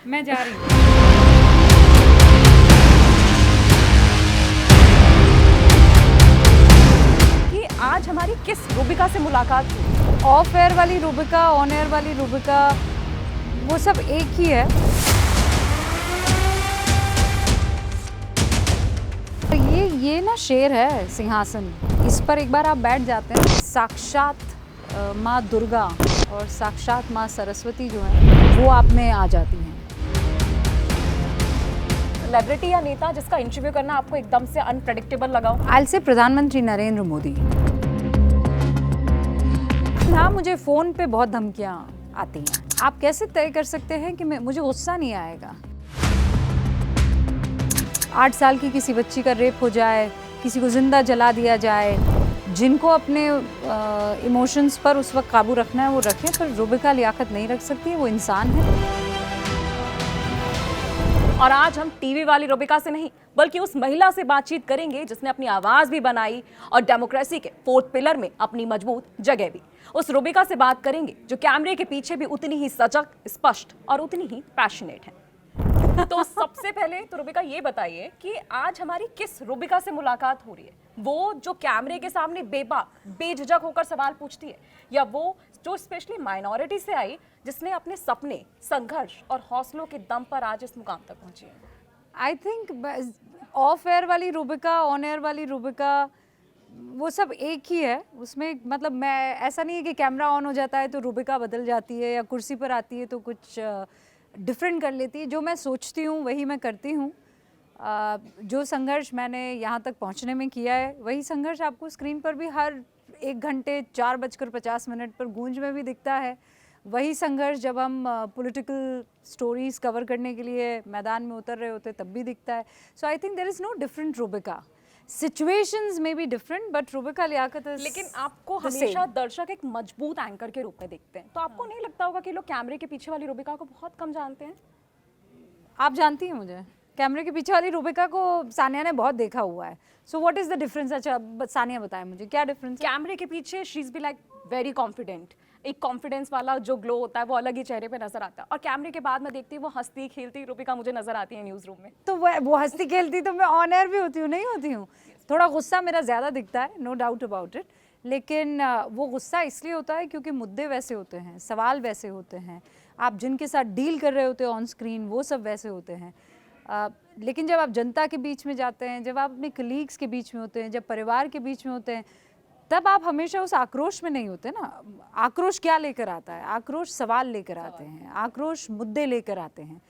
मैं जा रही हूँ। कि आज हमारी किस रूबिका से मुलाकात हुई? ऑफ एयर वाली रूबिका, ऑन एयर वाली रूबिका, वो सब एक ही है। ये ना शेर है, सिंहासन। इस पर एक बार आप बैठ जाते हैं, साक्षात माँ दुर्गा और साक्षात माँ सरस्वती जो है वो आप में आ जाती हैं। सेलिब्रिटी या नेता जिसका इंटरव्यू करना आपको एकदम से अनप्रेडिक्टेबल लगा हो? आई से प्रधानमंत्री नरेंद्र मोदी। हाँ, मुझे फ़ोन पे बहुत धमकियाँ आती हैं। आप कैसे तय कर सकते हैं कि मुझे गुस्सा नहीं आएगा? 8 साल की किसी बच्ची का रेप हो जाए, किसी को जिंदा जला दिया जाए, जिनको अपने इमोशंस पर उस वक्त काबू रखना है वो रखें, पर रूबिका लियाकत नहीं रख सकती, वो इंसान है। और आज हम टीवी वाली रूबिका से नहीं बल्कि उस महिला से बातचीत करेंगे जिसने अपनी आवाज भी बनाई और डेमोक्रेसी के 4th पिलर में अपनी मजबूत जगह भी। उस रूबिका से बात करेंगे जो कैमरे के पीछे भी उतनी ही सजग, स्पष्ट और उतनी ही पैशनेट है। तो सबसे पहले तो रूबिका ये बताइए कि आज हमारी किस रूबिका से मुलाकात हो रही है? वो जो कैमरे के सामने बेझिझक होकर सवाल पूछती है, या वो जो स्पेशली माइनॉरिटी से आई जिसने अपने सपने, संघर्ष और हौसलों के दम पर आज इस मुकाम तक पहुंची है? आई थिंक ऑफ एयर वाली रूबिका, ऑन एयर वाली रूबिका, वो सब एक ही है। उसमें मतलब मैं ऐसा नहीं है कि कैमरा ऑन हो जाता है तो रूबिका बदल जाती है, या कुर्सी पर आती है तो कुछ डिफरेंट कर लेती है। जो मैं सोचती हूँ वही मैं करती हूँ। जो संघर्ष मैंने यहाँ तक पहुँचने में किया है वही संघर्ष आपको स्क्रीन पर भी हर 1 घंटे 4:50 पर गूंज में भी दिखता है। वही संघर्ष जब हम पॉलिटिकल स्टोरीज कवर करने के लिए मैदान में उतर रहे होते तब भी दिखता है। So I think there is no different Rubika. Situations में भी different, but Rubika Liyaquat is. लेकिन आपको हमेशा दर्शक एक मजबूत एंकर के रूप में देखते हैं, तो आपको नहीं लगता होगा कि लोग कैमरे के पीछे वाली रूबिका को बहुत कम जानते हैं? आप जानती हैं मुझे, कैमरे के पीछे वाली रूबिका को सानिया ने बहुत देखा हुआ है। So what is the difference? अच्छा सानिया बताएं मुझे क्या डिफरेंस है? कैमरे के पीछे she is be like very confident, एक कॉन्फिडेंस वाला जो ग्लो होता है वो अलग ही चेहरे पे नजर आता है, और कैमरे के बाद मैं देखती हूँ वो हंसती खेलती रूबिका मुझे नजर आती है न्यूज रूम में। तो वो हंसती खेलती तो मैं ऑन एयर भी होती हूँ, नहीं होती हूँ? थोड़ा गुस्सा मेरा ज़्यादा दिखता है, नो डाउट अबाउट इट, लेकिन वो गुस्सा इसलिए होता है क्योंकि मुद्दे वैसे होते हैं, सवाल वैसे होते हैं, आप जिनके साथ डील कर रहे होते हैं ऑन स्क्रीन वो सब वैसे होते हैं। लेकिन जब आप जनता के बीच में जाते हैं, जब आप अपने कलीग्स के बीच में होते हैं, जब परिवार के बीच में होते हैं, तब आप हमेशा उस आक्रोश में नहीं होते ना। आक्रोश क्या लेकर आता है? आक्रोश सवाल लेकर आते हैं, आक्रोश मुद्दे लेकर आते हैं।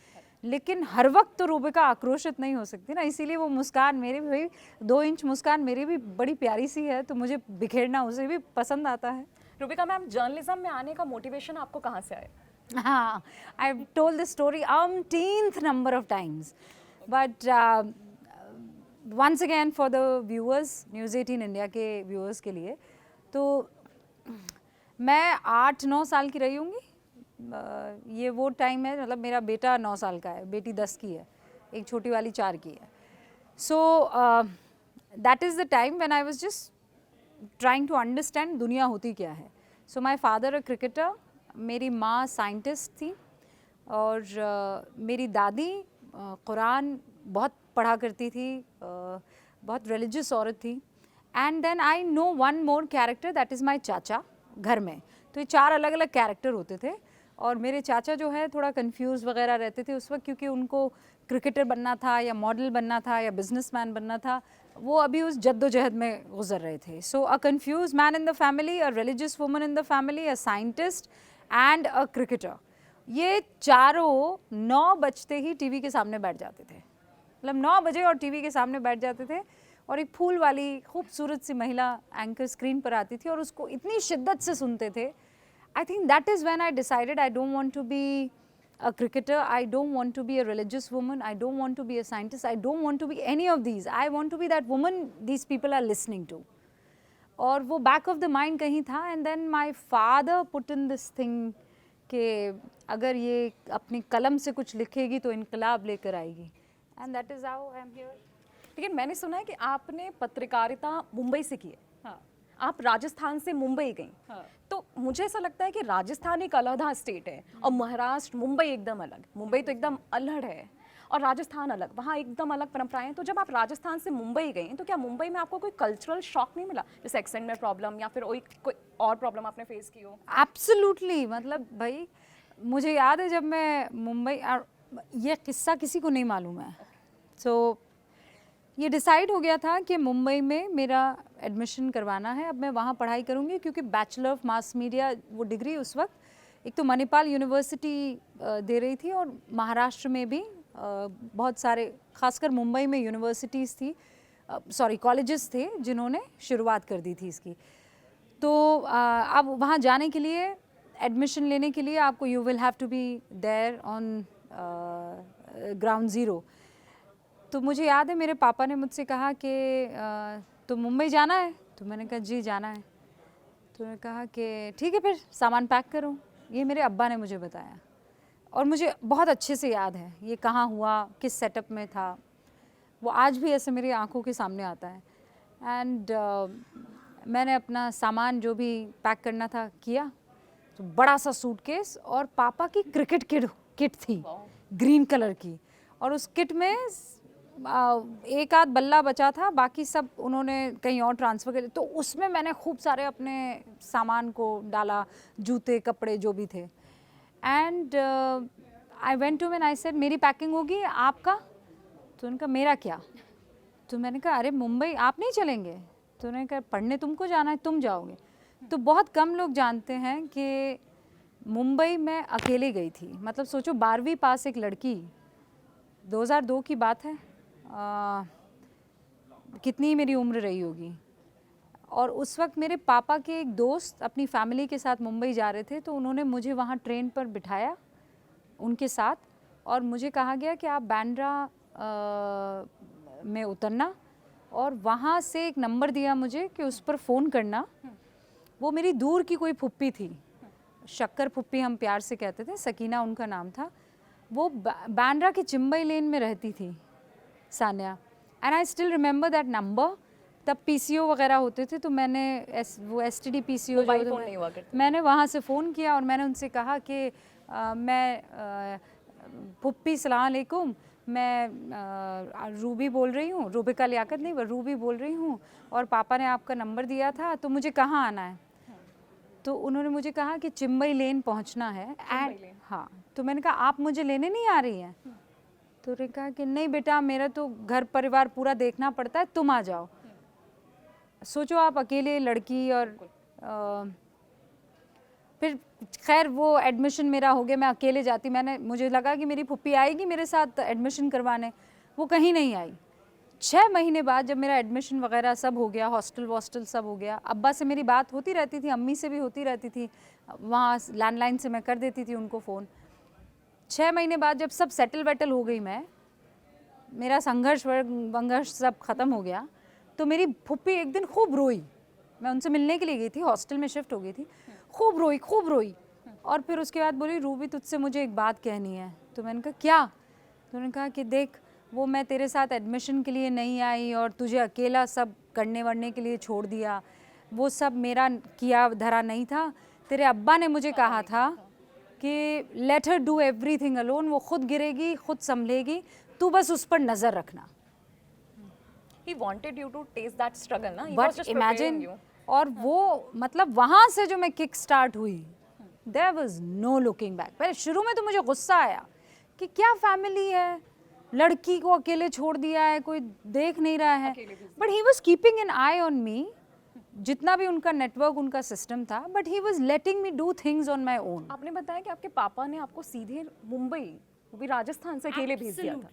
लेकिन हर वक्त तो रूबिका आक्रोशित नहीं हो सकती ना, इसीलिए वो मुस्कान मेरी भी 2 इंच मुस्कान मेरी भी बड़ी प्यारी सी है, तो मुझे बिखेरना उसे भी पसंद आता है। रूबिका मैम, जर्नलिज्म में आने का मोटिवेशन आपको कहाँ से आया? हाँ, I have told this story umpteenth number of times, but once again for the viewers, news 18 India के व्यूअर्स के लिए, तो मैं 8-9 साल की रही होंगी। ये वो टाइम है, मतलब मेरा बेटा 9 साल का है, बेटी 10 की है, एक छोटी वाली 4 की है। So that is the time when I was just trying to understand दुनिया होती क्या है। सो माई फादर अ क्रिकेटर, मेरी माँ साइंटिस्ट थी, और मेरी दादी कुरान बहुत पढ़ा करती थी, बहुत रिलीजियस औरत थी। And then I know one more character, that is my चाचा। घर में तो ये 4 अलग अलग कैरेक्टर होते थे, और मेरे चाचा जो है थोड़ा कंफ्यूज वगैरह रहते थे उस वक्त, क्योंकि उनको क्रिकेटर बनना था या मॉडल बनना था या बिजनेसमैन बनना था। वो अभी उस जद्दोजहद में गुजर रहे थे। So a confused man in the family, a religious woman in the family, a scientist and a cricketer. ये चारों 9 बजते ही टीवी के सामने बैठ जाते थे, मतलब 9 बजे और टीवी के सामने बैठ जाते थे, और एक फूल वाली खूबसूरत सी महिला एंकर स्क्रीन पर आती थी और उसको इतनी शिद्दत से सुनते थे। I think that is when I decided I don't want to be a cricketer, I don't want to be a religious woman, I don't want to be a scientist, I don't want to be any of these. I want to be that woman these people are listening to. और वो back of the mind कहीं था, and then my father put in this thing कि अगर ये अपनी कलम से कुछ लिखेगी तो इनकलाब लेकर आएगी, and that is how I am here. लेकिन मैंने सुना है कि आपने पत्रकारिता मुंबई से की है। हाँ, आप राजस्थान से मुंबई गई। हाँ। तो तो मुझे ऐसा लगता है कि राजस्थान एक अलग स्टेट है और महाराष्ट्र, मुंबई एकदम अलग। मुंबई तो एकदम अल्हड़ है और राजस्थान अलग, वहाँ एकदम अलग परंपराएं हैं। तो जब आप राजस्थान से मुंबई गए तो क्या मुंबई में आपको कोई कल्चरल शॉक नहीं मिला, जैसे एक्सेंट में प्रॉब्लम या फिर कोई और प्रॉब्लम आपने फेस की हो? एब्सोल्युटली, मतलब भाई मुझे याद है जब मैं मुंबई, ये किस्सा किसी को नहीं मालूम है। सो ये डिसाइड हो गया था कि मुंबई में मेरा एडमिशन करवाना है, अब मैं वहाँ पढ़ाई करूँगी, क्योंकि बैचलर ऑफ मास मीडिया वो डिग्री उस वक्त एक तो मणिपाल यूनिवर्सिटी दे रही थी और महाराष्ट्र में भी बहुत सारे, खासकर मुंबई में यूनिवर्सिटीज़ थी, सॉरी कॉलेजेस थे जिन्होंने शुरुआत कर दी थी इसकी। तो अब वहाँ जाने के लिए, एडमिशन लेने के लिए आपको you will have to be there on ground zero. तो मुझे याद है मेरे पापा ने मुझसे कहा कि तो मुंबई जाना है? तो मैंने कहा जी जाना है। तो उन्होंने कहा कि ठीक है फिर सामान पैक करो। ये मेरे अब्बा ने मुझे बताया और मुझे बहुत अच्छे से याद है ये कहाँ हुआ, किस सेटअप में था, वो आज भी ऐसे मेरी आंखों के सामने आता है। एंड मैंने अपना सामान जो भी पैक करना था किया, तो बड़ा सा सूटकेस और पापा की क्रिकेट किट थी ग्रीन कलर की, और उस किट में एक आध बल्ला बचा था, बाकी सब उन्होंने कहीं और ट्रांसफ़र कर दिया। तो उसमें मैंने खूब सारे अपने सामान को डाला, जूते कपड़े जो भी थे। And I went to, I said मेरी पैकिंग होगी, आपका? तो उनका मेरा क्या? तो मैंने कहा अरे मुंबई आप नहीं चलेंगे? तो उन्होंने कहा पढ़ने तुमको जाना है, तुम जाओगे। तो बहुत कम लोग जानते हैं कि मुंबई में अकेले गई थी। मतलब सोचो 12वीं पास एक लड़की, 2002 की बात है, कितनी मेरी उम्र रही होगी। और उस वक्त मेरे पापा के एक दोस्त अपनी फैमिली के साथ मुंबई जा रहे थे, तो उन्होंने मुझे वहाँ ट्रेन पर बिठाया उनके साथ और मुझे कहा गया कि आप बांद्रा में उतरना और वहाँ से एक नंबर दिया मुझे कि उस पर फ़ोन करना। वो मेरी दूर की कोई फुप्पी थी, शक्कर फुप्पी हम प्यार से कहते थे, सकीना उनका नाम था। वो बांद्रा के चिम्बई लेन में रहती थी, Sanya. And I still remember that number. तब पीसीओ वगैरह होते थे, तो मैंने वो एसटीडी पीसीओ मैंने वहाँ से फ़ोन किया और मैंने उनसे कहा कि मैं पुप्पी सलाम अलैकुम, मैं रूबी बोल रही हूँ, रूबिका लियाकत नहीं, रूबी बोल रही हूँ, और पापा ने आपका नंबर दिया था, तो मुझे कहाँ आना है? तो उन्होंने मुझे कहा कि चिम्बई लेन पहुँचना है। एंड हाँ, तो मैंने कहा आप मुझे लेने नहीं आ रही हैं? तो उन्होंने कहा कि नहीं बेटा, मेरा तो घर परिवार पूरा देखना पड़ता है, तुम आ जाओ। सोचो आप अकेले लड़की, और फिर खैर वो एडमिशन मेरा हो गया, मैं अकेले जाती। मुझे लगा कि मेरी फुप्पी आएगी मेरे साथ एडमिशन करवाने, वो कहीं नहीं आई। 6 महीने बाद जब मेरा एडमिशन वगैरह सब हो गया, हॉस्टल वॉस्टल सब हो गया, अब्बा से मेरी बात होती रहती थी, अम्मी से भी होती रहती थी, वहाँ लैंडलाइन से मैं कर देती थी उनको फ़ोन। 6 महीने बाद जब सब सेटल वेटल हो गई, मेरा संघर्ष सब ख़त्म हो गया, तो मेरी फुप्पी एक दिन खूब रोई। मैं उनसे मिलने के लिए गई थी, हॉस्टल में शिफ्ट हो गई थी, खूब रोई। और फिर उसके बाद बोली रूबी तुझसे मुझे एक बात कहनी है। तो मैंने कहा क्या? तो उन्होंने कहा कि देख, वो मैं तेरे साथ एडमिशन के लिए नहीं आई और तुझे अकेला सब करने वरने के लिए छोड़ दिया, वो सब मेरा किया धरा नहीं था। तेरे अब्बा ने मुझे कहा था कि let her do everything alone, वो खुद गिरेगी, खुद संभलेगी, तू बस उस पर नज़र रखना। He wanted you to taste that struggle, ना? He But was just imagine, preparing you. और वो मतलब वहाँ से जो मैं किक स्टार्ट हुई, there was no looking back। पहले शुरू में तो मुझे गुस्सा आया कि क्या फैमिली है, लड़की को अकेले छोड़ दिया है, कोई देख नहीं रहा है। But he was keeping an I on me, जितना भी उनका नेटवर्क, उनका सिस्टम था, but he was letting me do things on my own. आपने बताया कि आपके पापा ने आपको सीधे मुंबई, वो भी राजस्थान से अकेले भेज दिया था।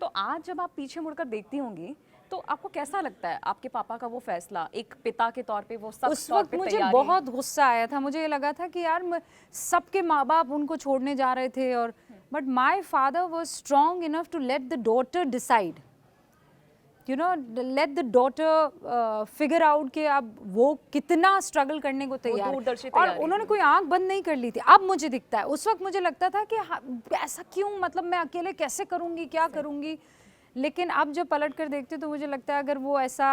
तो आज जब आप पीछे मुड़कर देखती होंगी तो आपको कैसा लगता है आपके पापा का वो फैसला, एक पिता के तौर पे वो सब उस वक्त मुझे बहुत गुस्सा आया था। मुझे ये लगा था कि यार सबके माँ बाप उनको छोड़ने जा रहे थे, और but my father was strong enough to let the daughter decide, you know, let the daughter figure out कि अब वो कितना स्ट्रगल करने को तैयार है। और उन्होंने कोई आंख बंद नहीं कर ली थी। अब मुझे दिखता है, उस वक्त मुझे लगता था कि ऐसा क्यों, मतलब मैं अकेले कैसे करूँगी, क्या करूँगी। लेकिन अब जब पलट कर देखती हूँ तो मुझे लगता है अगर वो ऐसा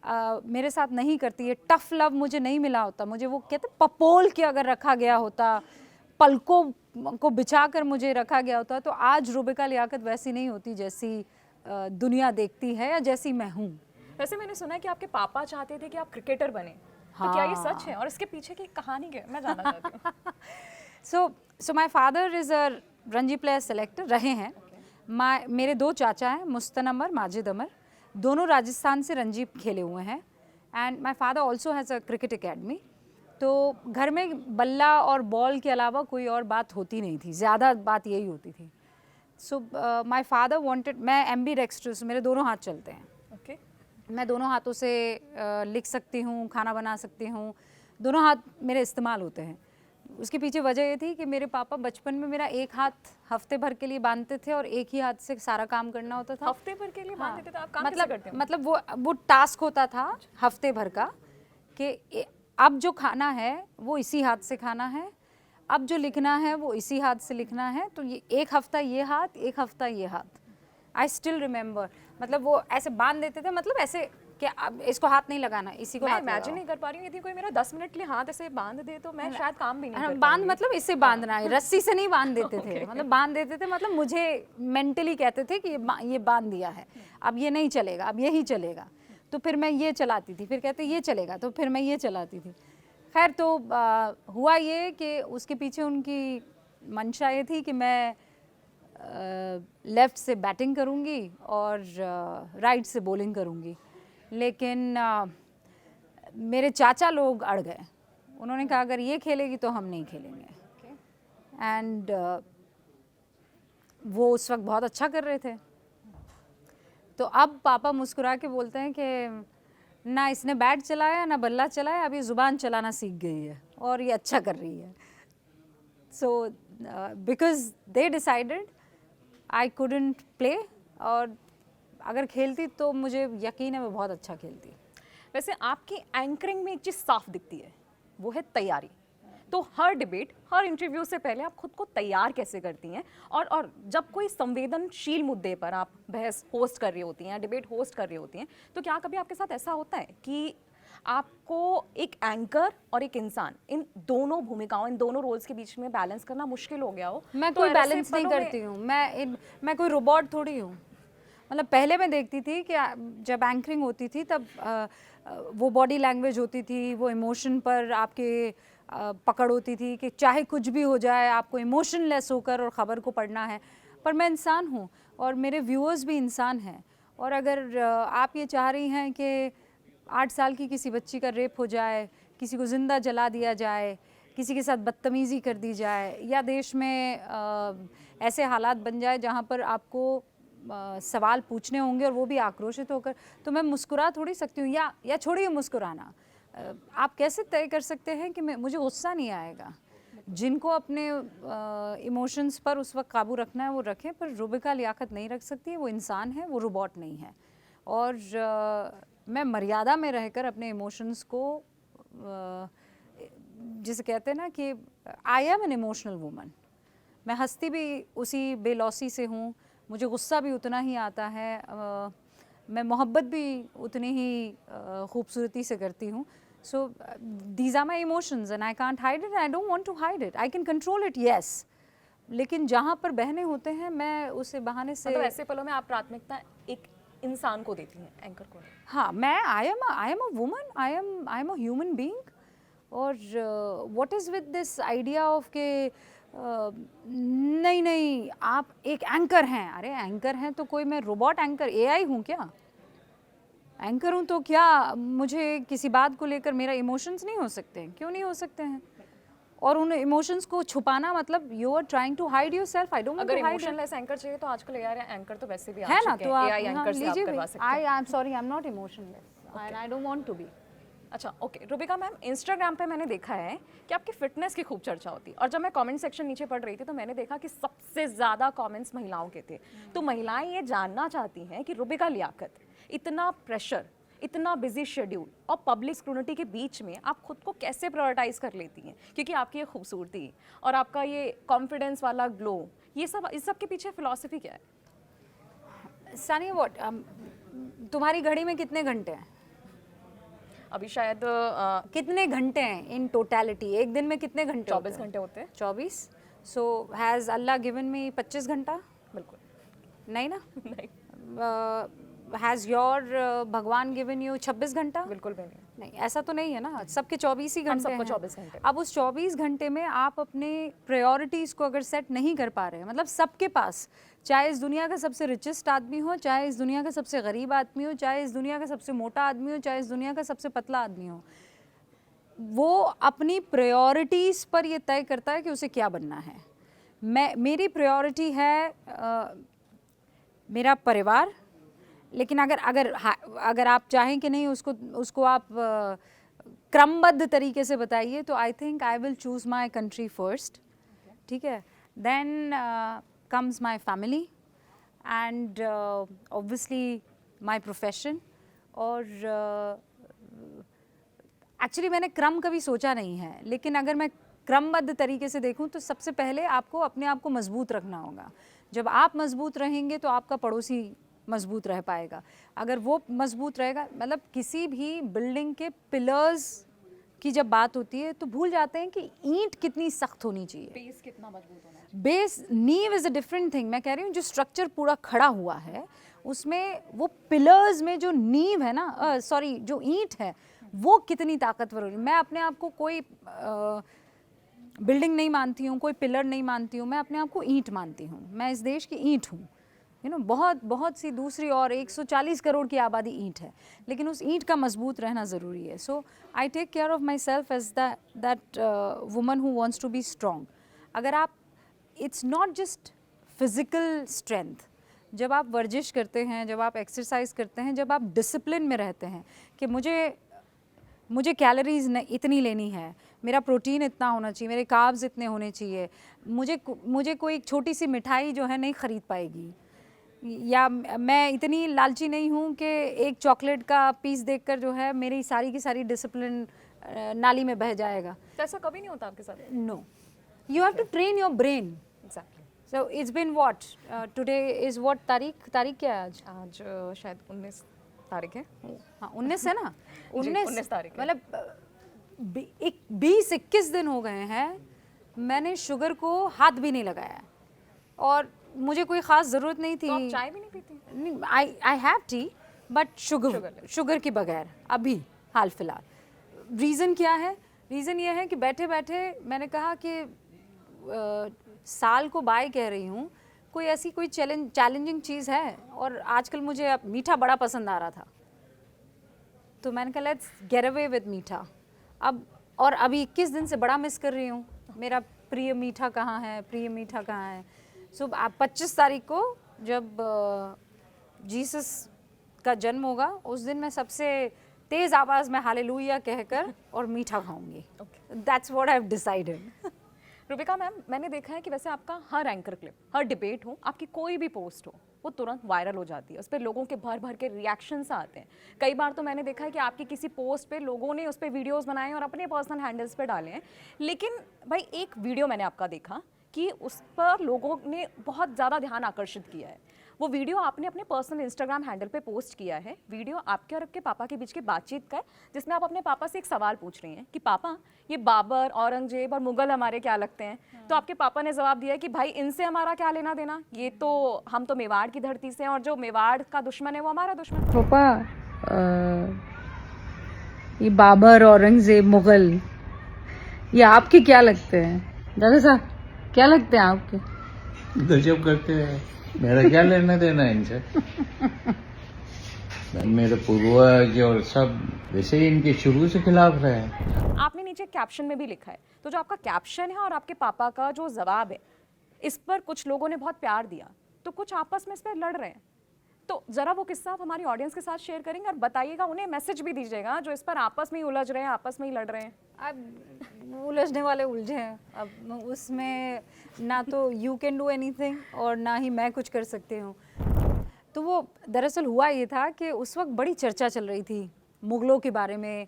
मेरे साथ नहीं करती है, टफ लव मुझे नहीं मिला होता, मुझे वो कहते पपोल के अगर रखा गया होता, पलकों को बिछा कर मुझे रखा गया होता, तो आज रुबिका लियाकत वैसी नहीं होती जैसी दुनिया देखती है या जैसी मैं हूँ। वैसे मैंने सुना है कि आपके पापा चाहते थे कि आप क्रिकेटर बने, तो क्या ये सच है और इसके पीछे की कहानी क्या है, मैं जानना चाहती हूँ। So my father is a Ranji player selector रहे हैं। मेरे 2 चाचा हैं, मुस्तन अमर, माजिद अमर, दोनों राजस्थान से रणजी खेले हुए हैं। And my father also has a cricket academy. तो घर में बल्ला और बॉल के अलावा कोई और बात होती नहीं थी, ज़्यादा बात यही होती थी। सो माय फादर वांटेड, मैं एम्बीडेक्स्ट्रस, मेरे दोनों हाथ चलते हैं। ओके, मैं दोनों हाथों से लिख सकती हूँ, खाना बना सकती हूँ, दोनों हाथ मेरे इस्तेमाल होते हैं। उसके पीछे वजह ये थी कि मेरे पापा बचपन में मेरा एक हाथ हफ्ते भर के लिए बांधते थे और एक ही हाथ से सारा काम करना होता था। हफ्ते भर के लिए बांध देते थे आप? काम कैसे मतलब करते हो? मतलब वो टास्क होता था हफ्ते भर का कि अब जो खाना है वो इसी हाथ से खाना है, अब जो लिखना है वो इसी हाथ से लिखना है। तो ये एक हफ्ता ये हाथ, एक हफ्ता ये हाथ। आई स्टिल रिमेंबर, मतलब वो ऐसे बांध देते थे, मतलब ऐसे कि अब इसको हाथ नहीं लगाना, इसी को मैं हाथ इमेजिन नहीं कर पा रही हूँ, यदि कोई मेरा 10 मिनट के लिए हाथ ऐसे बांध दे तो मैं शायद काम भी नहीं कर बांध पाऊंगी। मतलब इससे बांधना है, रस्सी से नहीं बांध देते थे, मतलब बांध देते थे, मतलब मुझे मेंटली कहते थे कि ये बांध दिया है, अब ये नहीं चलेगा, अब यही चलेगा। तो फिर मैं ये चलाती थी, फिर कहते ये चलेगा, तो फिर मैं ये चलाती थी। खैर, तो हुआ ये कि उसके पीछे उनकी मंशा ये थी कि मैं लेफ़्ट से बैटिंग करूँगी और राइट से बॉलिंग करूँगी। लेकिन मेरे चाचा लोग अड़ गए, उन्होंने कहा अगर ये खेलेगी तो हम नहीं खेलेंगे। एंड वो उस वक्त बहुत अच्छा कर रहे थे। तो अब पापा मुस्कुरा के बोलते हैं कि ना इसने बैट चलाया ना बल्ला चलाया, अभी ज़ुबान चलाना सीख गई है और ये अच्छा कर रही है। So because they decided I couldn't play, और अगर खेलती तो मुझे यकीन है मैं बहुत अच्छा खेलती। वैसे आपकी एंकरिंग में एक चीज़ साफ दिखती है, वो है तैयारी। तो हर डिबेट, हर इंटरव्यू से पहले आप खुद को तैयार कैसे करती हैं? और जब कोई संवेदनशील मुद्दे पर आप बहस होस्ट कर रही होती हैं, डिबेट होस्ट कर रही होती हैं, तो क्या कभी आपके साथ ऐसा होता है कि आपको एक एंकर और एक इंसान, इन दोनों भूमिकाओं, इन दोनों रोल्स के बीच में बैलेंस करना मुश्किल हो गया हो? मैं तो कोई ऐसे बैलेंस नहीं पलों में- करती हूँ, मैं कोई रोबोट थोड़ी हूँ। मतलब पहले मैं देखती थी कि जब एंकरिंग होती थी तब वो बॉडी लैंग्वेज होती थी, वो इमोशन पर आपके पकड़ होती थी कि चाहे कुछ भी हो जाए आपको इमोशनलेस होकर और ख़बर को पढ़ना है। पर मैं इंसान हूँ और मेरे व्यूअर्स भी इंसान हैं, और अगर आप ये चाह रही हैं कि 8 साल की किसी बच्ची का रेप हो जाए, किसी को ज़िंदा जला दिया जाए, किसी के साथ बदतमीज़ी कर दी जाए, या देश में ऐसे हालात बन जाए जहाँ पर आपको सवाल पूछने होंगे और वो भी आक्रोशित होकर, तो मैं मुस्कुरा थोड़ी सकती हूँ। या छोड़िए मुस्कुराना, आप कैसे तय कर सकते हैं कि मुझे गुस्सा नहीं आएगा? जिनको अपने इमोशंस पर उस वक्त काबू रखना है वो रखें, पर रुबिका लियाकत नहीं रख सकती है, वो इंसान है, वो रोबोट नहीं है। और मैं मर्यादा में रहकर अपने इमोशंस को, जिसे कहते हैं ना कि आई एम एन इमोशनल वूमन, मैं हंसती भी उसी बेलौसी से हूँ, मुझे गुस्सा भी उतना ही आता है, मैं मोहब्बत भी उतनी ही खूबसूरती से करती हूँ। So these are my emotions and I can't hide it, I don't want to hide it, I can control it, yes. लेकिन जहाँ पर बहने होते हैं मैं उसे बहाने से, मतलब ऐसे पलों में आप प्राथमिकता एक इंसान को देती हैं, एंकर को नहीं? हाँ, मैं I am a woman, I am a human being. और what is with this idea of के नहीं आप एक एंकर हैं। अरे एंकर हैं तो कोई मैं रोबोट एंकर एआई हूँ क्या? एंकर हूँ तो क्या मुझे किसी बात को लेकर मेरा इमोशंस नहीं हो सकते हैं? क्यों नहीं हो सकते हैं? और उन इमोशंस को छुपाना मतलब you are trying to hide yourself. I don't want अगर टू हाइड इमोशनलेस एंकर चाहिए तो आजकल एआई एंकर तो वैसे भी आ है ना, चुके तो हैं, आप एआई एंकर से आप लीजिए। करवा सकते हैं। I am sorry, I am not emotionless and I don't want to be. अच्छा, ओके। रुबिका मैम, इंस्टाग्राम पे मैंने देखा है कि आपकी फिटनेस की खूब चर्चा होती है, और जब मैं कमेंट सेक्शन नीचे पढ़ रही थी तो मैंने देखा कि सबसे ज़्यादा कमेंट्स महिलाओं के थे। तो महिलाएं ये जानना चाहती हैं कि रुबिका लियाकत, इतना प्रेशर, इतना बिजी शेड्यूल और पब्लिक स्क्रूनिटी के बीच में आप खुद को कैसे प्रायोरिटाइज कर लेती हैं? क्योंकि आपकी ये खूबसूरती और आपका ये कॉन्फिडेंस वाला ग्लो, ये सब, इस सब के पीछे फिलॉसफी क्या है? सानिया, व्हाट तुम्हारी घड़ी में कितने घंटे हैं? अभी शायद कितने घंटे हैं इन टोटलिटी? एक दिन में कितने घंटे? 24 घंटे होते हैं। 24। So has Allah given me 25 घंटा? बिल्कुल नहीं ना? नहीं, हैज़ योर भगवान गिवन यू 26 घंटा? बिल्कुल भी नहीं। नहीं, ऐसा तो नहीं है ना, सबके 24 ही हम घंटे सबको हैं। 24 घंटे। अब उस 24 घंटे में आप अपने प्रायोरिटीज़ को अगर सेट नहीं कर पा रहे हैं, मतलब सबके पास, चाहे इस दुनिया का सबसे रिचेस्ट आदमी हो, चाहे इस दुनिया का सबसे गरीब आदमी हो, चाहे इस दुनिया का सबसे मोटा आदमी हो, चाहे इस दुनिया का सबसे पतला आदमी हो, वो अपनी प्रायोरिटीज़ पर ये तय करता है कि उसे क्या बनना है। मेरी प्रायोरिटी है मेरा परिवार, लेकिन अगर आप चाहें कि नहीं उसको आप क्रमबद्ध तरीके से बताइए, तो I think I will choose my country first, ठीक है, then comes my family and obviously my profession. और एक्चुअली मैंने क्रम कभी सोचा नहीं है, लेकिन अगर मैं क्रमबद्ध तरीके से देखूं तो सबसे पहले आपको अपने आप को मजबूत रखना होगा। जब आप मजबूत रहेंगे तो आपका पड़ोसी मजबूत रह पाएगा। अगर वो मजबूत रहेगा, मतलब किसी भी बिल्डिंग के पिलर्स की जब बात होती है तो भूल जाते हैं कि ईंट कितनी सख्त होनी चाहिए, बेस कितना मजबूत होना चाहिए। बेस, नींव इज़ अ डिफरेंट थिंग। मैं कह रही हूँ जो स्ट्रक्चर पूरा खड़ा हुआ है उसमें वो पिलर्स में जो नींव है ना, सॉरी जो ईंट है वो कितनी ताकतवर हो रही है। मैं अपने आप को कोई बिल्डिंग नहीं मानती हूँ, कोई पिलर नहीं मानती हूँ, मैं अपने आप को ईंट मानती हूँ। मैं इस देश की ईंट हूँ, बहुत सी दूसरी और 140 करोड़ की आबादी ईंट है, लेकिन उस ईंट का मजबूत रहना ज़रूरी है। So I take care of myself as that woman who wants to be strong. अगर आप, it's not just physical strength, जब आप वर्जिश करते हैं, जब आप एक्सरसाइज करते हैं, जब आप डिसिप्लिन में रहते हैं कि मुझे कैलोरीज इतनी लेनी है, मेरा प्रोटीन इतना होना चाहिए, मेरे कार्ब्स इतने होने चाहिए, मुझे कोई एक छोटी सी मिठाई जो है नहीं ख़रीद पाएगी, या मैं इतनी लालची नहीं हूँ कि एक चॉकलेट का पीस देखकर जो है मेरी सारी की सारी डिसिप्लिन नाली में बह जाएगा। तो ऐसा कभी नहीं होता आपके साथ? No, you have to train your brain. Exactly. So it's been what, today is what तारीख क्या है आज? आज शायद 19 तारीख है। हाँ 19 है ना, 19 तारीख है। मतलब 20-21 दिन हो गए हैं मैंने शुगर को हाथ भी नहीं लगाया, और मुझे कोई ख़ास ज़रूरत नहीं थी। तो आप चाय भी नहीं पीती? I have T, but sugar के बगैर अभी हाल फिलहाल। रीज़न क्या है? रीज़न ये है कि बैठे बैठे मैंने कहा कि साल को बाय कह रही हूँ, कोई ऐसी कोई चैलेंजिंग चीज़ है, और आजकल मुझे अब मीठा बड़ा पसंद आ रहा था, तो मैंने कहा लेट्स गेट अवे विद मीठा। और अभी 21 दिन से बड़ा मिस कर रही हूँ, मेरा प्रिय मीठा कहाँ है, प्रिय मीठा कहाँ है। सो 25 तारीख को जब जीसस का जन्म होगा, उस दिन मैं सबसे तेज़ आवाज़ में हालेलुया कहकर और मीठा खाऊंगी। That's what I have decided. Rubika ma'am, मैंने देखा है कि वैसे आपका हर एंकर क्लिप, हर डिबेट हो, आपकी कोई भी पोस्ट हो, वो तुरंत वायरल हो जाती है। उस पर लोगों के भर भर के रिएक्शंस आते हैं। कई बार तो मैंने देखा है कि आपकी किसी पोस्ट पे लोगों ने उस पर वीडियोज़ बनाए और अपने पर्सनल हैंडल्स पे डाले हैं। लेकिन भाई एक वीडियो मैंने आपका देखा कि उस पर लोगों ने बहुत ज़्यादा ध्यान आकर्षित किया है। वो वीडियो आपने अपने पर्सनल इंस्टाग्राम हैंडल पे पोस्ट किया है। वीडियो आपके और आपके पापा के बीच की बातचीत का है, जिसमें आप अपने पापा से एक सवाल पूछ रही हैं कि पापा, ये बाबर, औरंगजेब और मुगल हमारे क्या लगते हैं? तो आपके पापा ने जवाब दिया कि भाई इनसे हमारा क्या लेना देना, ये तो हम तो मेवाड़ की धरती से हैं और जो मेवाड़ का दुश्मन है वो हमारा दुश्मन। पापा, ये बाबर, औरंगजेब, मुगल, ये आपके क्या लगते हैं? दादा साहब क्या लगते हैं आपके? गजब करते हैं, मेरा क्या लेना देना इनसे। मेरे पूर्वज और सब वैसे ही इनके शुरू से खिलाफ रहे हैं। आपने नीचे कैप्शन में भी लिखा है, तो जो आपका कैप्शन है और आपके पापा का जो जवाब है, इस पर कुछ लोगों ने बहुत प्यार दिया, तो कुछ आपस में इस पर लड़ रहे हैं। तो जरा वो किस्सा आप हमारी ऑडियंस के साथ शेयर करेंगे और बताइएगा, उन्हें मैसेज भी दीजिएगा जो इस पर आपस में ही उलझ रहे हैं, आपस में ही लड़ रहे हैं। अब उलझने वाले उलझे हैं, अब उसमें ना तो यू कैन डू एनीथिंग और ना ही मैं कुछ कर सकती हूँ। तो वो दरअसल हुआ ये था कि उस वक्त बड़ी चर्चा चल रही थी मुग़लों के बारे में,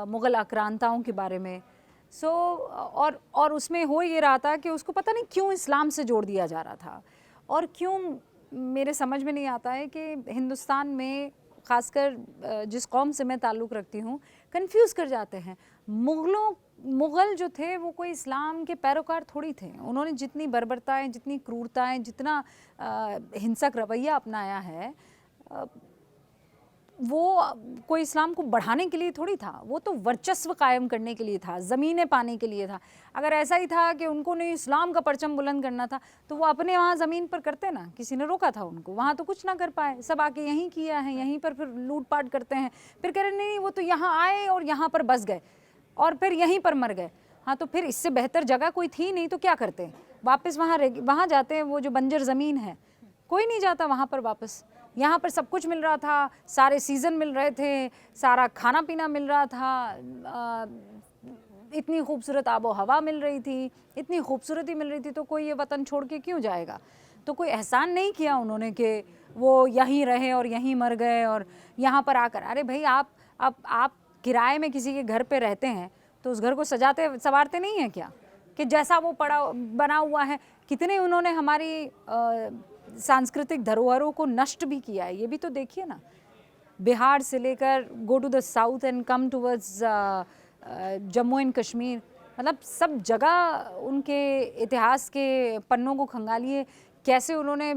मुग़ल आक्रांताओं के बारे में। सो और उसमें हो ये रहा था कि उसको पता नहीं क्यों इस्लाम से जोड़ दिया जा रहा था, और क्यों मेरे समझ में नहीं आता है कि हिंदुस्तान में ख़ासकर जिस कौम से मैं ताल्लुक़ रखती हूँ, कंफ्यूज कर जाते हैं। मुग़ल जो थे वो कोई इस्लाम के पैरोकार थोड़ी थे। उन्होंने जितनी बर्बरताएं, जितनी क्रूरताएं, जितना हिंसक रवैया अपनाया है, वो कोई इस्लाम को बढ़ाने के लिए थोड़ी था, वो तो वर्चस्व कायम करने के लिए था, ज़मीनें पाने के लिए था। अगर ऐसा ही था कि उनको नहीं इस्लाम का परचम बुलंद करना था तो वो अपने वहाँ ज़मीन पर करते ना, किसी ने रोका था उनको? वहाँ तो कुछ ना कर पाए, सब आके यहीं किया है, यहीं पर फिर लूटपाट करते हैं, फिर कह रहे नहीं वो तो यहाँ आए और यहाँ पर बस गए और फिर यहीं पर मर गए। हाँ, तो फिर इससे बेहतर जगह कोई थी नहीं तो क्या करते? वापस वहाँ जाते हैं, वो जो बंजर ज़मीन है, कोई नहीं जाता वहाँ पर वापस। यहाँ पर सब कुछ मिल रहा था, सारे सीज़न मिल रहे थे, सारा खाना पीना मिल रहा था, इतनी खूबसूरत आबो हवा मिल रही थी, इतनी खूबसूरती मिल रही थी, तो कोई ये वतन छोड़ के क्यों जाएगा? तो कोई एहसान नहीं किया उन्होंने कि वो यहीं रहे और यहीं मर गए और यहाँ पर आकर। अरे भाई, आप किराए में किसी के घर पे रहते हैं तो उस घर को सजाते संवारते नहीं हैं क्या? कि जैसा वो बना हुआ है। कितने उन्होंने हमारी सांस्कृतिक धरोहरों को नष्ट भी किया है, ये भी तो देखिए ना। बिहार से लेकर go to the south and come towards Jammu and Kashmir, मतलब सब जगह उनके इतिहास के पन्नों को खंगालिए, कैसे उन्होंने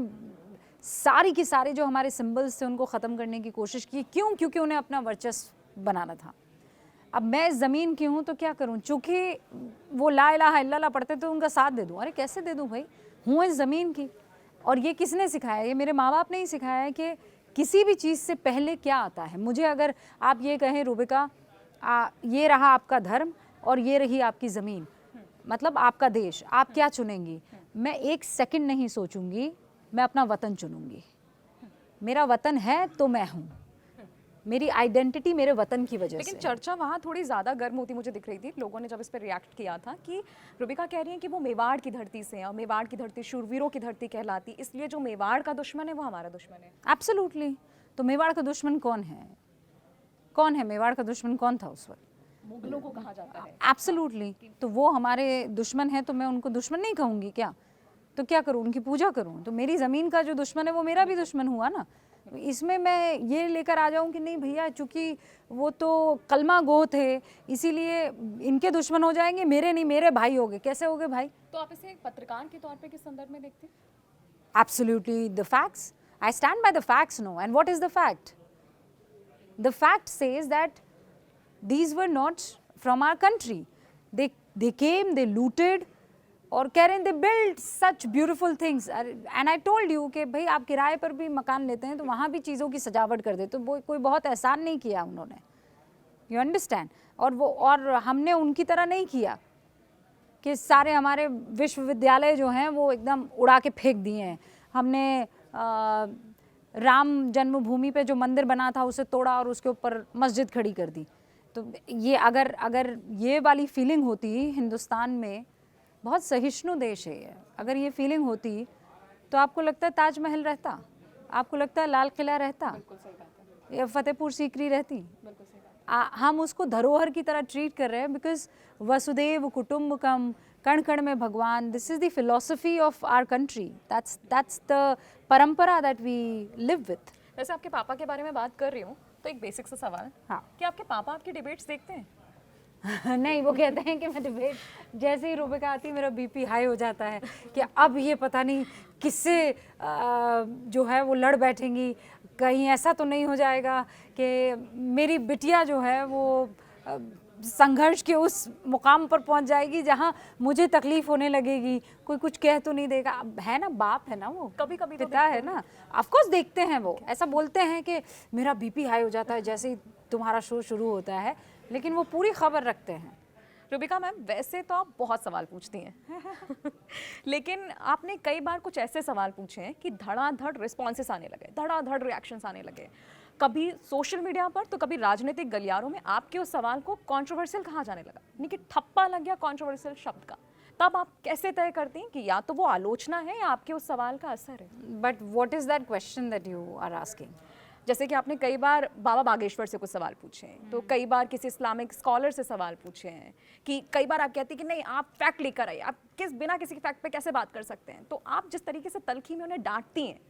सारी की सारी जो हमारे सिंबल्स थे उनको ख़त्म करने की कोशिश की। क्यों? क्योंकि उन्हें अपना वर्चस्व बनाना था। अब मैं इस ज़मीन की हूँ तो क्या करूँ? चूँकि वो ला इलाहा इल्लल्लाह पढ़ते तो उनका साथ दे दूँ। अरे कैसे दे दूँ भाई, हूँ इस ज़मीन की। और ये किसने सिखाया? ये मेरे माँ बाप ने ही सिखाया है कि किसी भी चीज़ से पहले क्या आता है। मुझे अगर आप ये कहें रूबिका, ये रहा आपका धर्म और ये रही आपकी ज़मीन, मतलब आपका देश, आप क्या चुनेंगी? मैं एक सेकंड नहीं सोचूंगी, मैं अपना वतन चुनूंगी। मेरा वतन है तो मैं हूँ, मेरी आइडेंटिटी मेरे वतन की वजह से। लेकिन चर्चा वहाँ थोड़ी ज़्यादा गर्म होती मुझे दिख रही थी लोगों ने जब इस पर रिएक्ट किया था कि रूबिका कह रही हैं कि वो मेवाड़ की धरती से हैं और मेवाड़ की धरती शूरवीरों की धरती कहलाती, इसलिए जो मेवाड़ का दुश्मन है वो हमारा दुश्मन है। एब्सोल्युटली। तो मेवाड़ का दुश्मन कौन है? कौन है मेवाड़ का दुश्मन? कौन था उस वक्त? मुगलों को कहा जाता है। एब्सोल्युटली। तो वो हमारे दुश्मन है तो मैं उनको दुश्मन नहीं कहूँगी क्या? तो क्या करूँ, उनकी पूजा करूँ? तो मेरी ज़मीन का जो दुश्मन है वो मेरा भी दुश्मन हुआ ना। इसमें मैं ये लेकर आ जाऊं कि नहीं भैया, चूंकि वो तो कलमा गो थे इसीलिए इनके दुश्मन हो जाएंगे, मेरे नहीं, मेरे भाई हो गए। कैसे हो गए भाई? तो आप इसे एक पत्रकार के तौर पे किस संदर्भ में देखते हैं? Absolutely the facts, I stand by the facts no. And what is the fact? The fact says that these were not from our country. They came, they looted, और कह रहे हैं they built such beautiful things. And I told you कि भाई आप किराए पर भी मकान लेते हैं तो वहाँ भी चीज़ों की सजावट कर देते, तो वो कोई बहुत एहसान नहीं किया उन्होंने, you understand? और हमने उनकी तरह नहीं किया कि सारे हमारे विश्वविद्यालय जो हैं वो एकदम उड़ा के फेंक दिए हैं। हमने राम जन्मभूमि पे जो मंदिर बना था उसे तोड़ा और उसके ऊपर मस्जिद खड़ी कर दी। तो ये अगर ये वाली फीलिंग होती हिंदुस्तान में, बहुत सहिष्णु देश है ये, अगर ये फीलिंग होती तो आपको लगता है ताजमहल रहता? आपको लगता है लाल किला रहता या फतेहपुर सीकरी रहती? हम उसको धरोहर की तरह ट्रीट कर रहे हैं बिकॉज वसुदेव कुटुंबकम, कण कण में भगवान। This is the philosophy of our country, that's the परंपरा दैट वी लिव विथ। वैसे आपके पापा के बारे में बात कर रही हूँ तो एक बेसिक सा सवाल, हाँ, कि आपके पापा आपकी डिबेट्स देखते हैं? नहीं, वो कहते हैं कि मैं डिबेट जैसे ही रूबिका आती है मेरा बीपी हाई हो जाता है कि अब ये पता नहीं किससे जो है वो लड़ बैठेंगी, कहीं ऐसा तो नहीं हो जाएगा कि मेरी बिटिया जो है वो संघर्ष के उस मुकाम पर पहुंच जाएगी जहां मुझे तकलीफ होने लगेगी, कोई कुछ कह तो नहीं देगा। अब है ना, बाप है ना, वो कभी कभी पिता है ना, ऑफ कोर्स देखते हैं। वो ऐसा बोलते हैं कि मेरा बीपी हाई हो जाता है जैसे ही तुम्हारा शो शुरू होता है, लेकिन वो पूरी खबर रखते हैं। रूबिका मैम, वैसे तो आप बहुत सवाल पूछती हैं लेकिन आपने कई बार कुछ ऐसे सवाल पूछे हैं कि धड़ाधड़ रिस्पॉन्सेस आने लगे, धड़ाधड़ रिएक्शंस आने लगे, कभी सोशल मीडिया पर तो कभी राजनीतिक गलियारों में आपके उस सवाल को कंट्रोवर्शियल कहा जाने लगा, यानी कि ठप्पा लग गया कंट्रोवर्शियल शब्द का। तब आप कैसे तय करती हैं कि या तो वो आलोचना है या आपके उस सवाल का असर है? But what is that question that you are asking? जैसे कि आपने कई बार बाबा बागेश्वर से कुछ सवाल पूछे हैं, तो कई बार किसी इस्लामिक स्कॉलर से सवाल पूछे हैं, कि कई बार आप कहती हैं कि नहीं आप फैक्ट लेकर आइए, आप बिना किसी फैक्ट पे कैसे बात कर सकते हैं। तो आप जिस तरीके से तलखी में उन्हें डांटती हैं,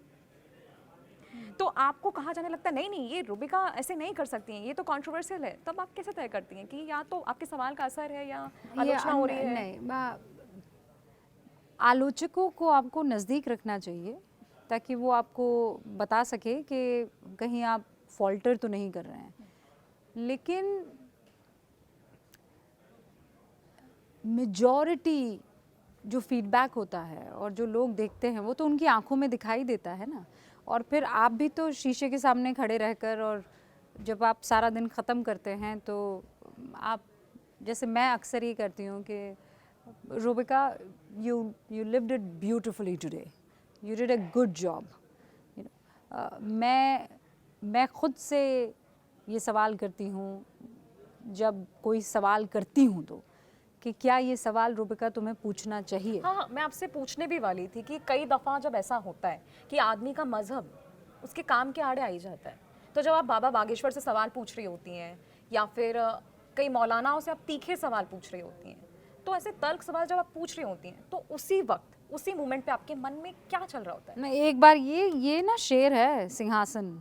तो आपको कहा जाने लगता है नहीं नहीं ये रूबिका ऐसे नहीं कर सकती हैं, ये तो कंट्रोवर्शियल है, तब आप कैसे तय करती हैं कि या तो आपके सवाल का असर है या आलोचना हो रही है? नहीं, आलोचकों को आपको नज़दीक रखना चाहिए ताकि वो आपको बता सके कि कहीं आप फॉल्टर तो नहीं कर रहे हैं। लेकिन मेजॉरिटी जो फीडबैक होता है और जो लोग देखते हैं वो तो उनकी आंखों में दिखाई देता है ना। और फिर आप भी तो शीशे के सामने खड़े रहकर, और जब आप सारा दिन ख़त्म करते हैं तो आप, जैसे मैं अक्सर ये करती हूँ कि Rubika you lived it beautifully today, you did a good job. मैं खुद से ये सवाल करती हूँ जब कोई सवाल करती हूँ तो, कि क्या ये सवाल रूबिका तुम्हें पूछना चाहिए। हाँ, मैं आपसे पूछने भी वाली थी कि कई दफ़ा जब ऐसा होता है कि आदमी का मजहब उसके काम के आड़े आई जाता है, तो जब आप बाबा बागेश्वर से सवाल पूछ रही होती हैं या फिर कई मौलानाओं से आप तीखे सवाल पूछ रही होती हैं, तो ऐसे तल्ख सवाल जब आप पूछ रही होती हैं तो उसी वक्त उसी मोमेंट पे आपके मन में क्या चल रहा होता है? नहीं, एक बार ये ना शेर है सिंहासन,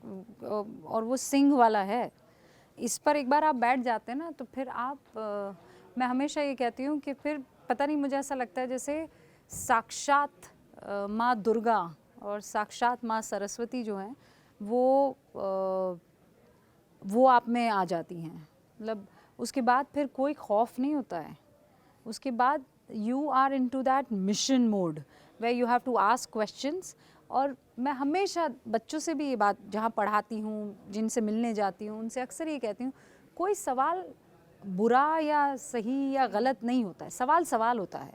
और वो सिंह वाला है, इस पर एक बार आप बैठ जाते हैं ना तो फिर आप मैं हमेशा ये कहती हूँ कि फिर पता नहीं, मुझे ऐसा लगता है जैसे साक्षात माँ दुर्गा और साक्षात माँ सरस्वती जो हैं वो आप में आ जाती हैं। मतलब उसके बाद फिर कोई खौफ नहीं होता है। उसके बाद you are into that mission mode where you have to ask questions. और मैं हमेशा बच्चों से भी ये बात, जहाँ पढ़ाती हूँ, जिनसे मिलने जाती हूँ, उनसे अक्सर ये कहती हूँ, कोई सवाल बुरा या सही या गलत नहीं होता है, सवाल सवाल होता है।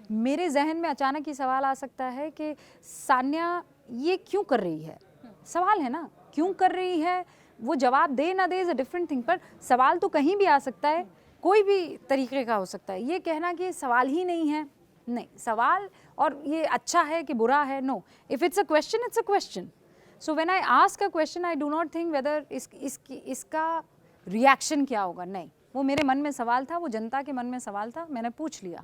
मेरे जहन में अचानक ये सवाल आ सकता है कि सान्या ये क्यों कर रही है, सवाल है ना, क्यों कर रही है, वो जवाब दे ना दे इज़ अ डिफरेंट थिंग, पर सवाल तो कहीं भी आ सकता है, कोई भी तरीके का हो सकता है। ये कहना कि सवाल ही नहीं है, नहीं, सवाल और ये अच्छा है कि बुरा है, no, if it's a question it's a question. So when I ask a question I do not think whether इसका रिएक्शन क्या होगा, नहीं, वो मेरे मन में सवाल था, वो जनता के मन में सवाल था, मैंने पूछ लिया।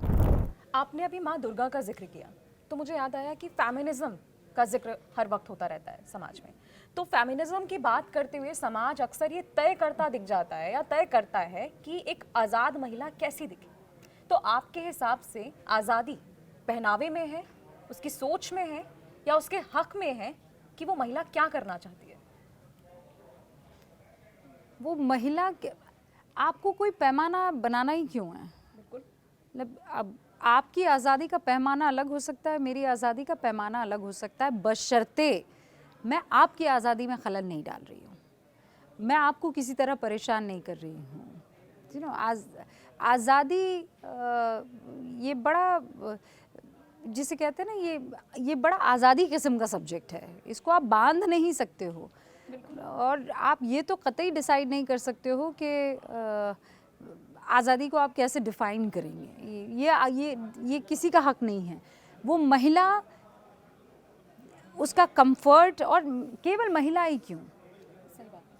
आपने अभी माँ दुर्गा का जिक्र किया तो मुझे याद आया कि फेमिनिज्म का जिक्र हर वक्त होता रहता है समाज में। तो फेमिनिज्म की बात करते हुए समाज अक्सर ये तय करता दिख जाता है या तय करता है कि एक आज़ाद महिला कैसी दिखे। तो आपके हिसाब से आज़ादी पहनावे में है, उसकी सोच में है, या उसके हक में है कि वो महिला क्या करना चाहती है? वो महिला आपको कोई पैमाना बनाना ही क्यों है? बिल्कुल, मतलब अब आपकी आज़ादी का पैमाना अलग हो सकता है, मेरी आज़ादी का पैमाना अलग हो सकता है, बशर्ते मैं आपकी आज़ादी में खलल नहीं डाल रही हूँ, मैं आपको किसी तरह परेशान नहीं कर रही हूँ। यू नो, आज़ादी ये बड़ा, जिसे कहते हैं ना, ये बड़ा आज़ादी किस्म का सब्जेक्ट है, इसको आप बांध नहीं सकते हो। और आप ये तो कतई डिसाइड नहीं कर सकते हो कि आज़ादी को आप कैसे डिफ़ाइन करेंगे, ये किसी का हक नहीं है। वो महिला, उसका कंफर्ट, और केवल महिला ही क्यों,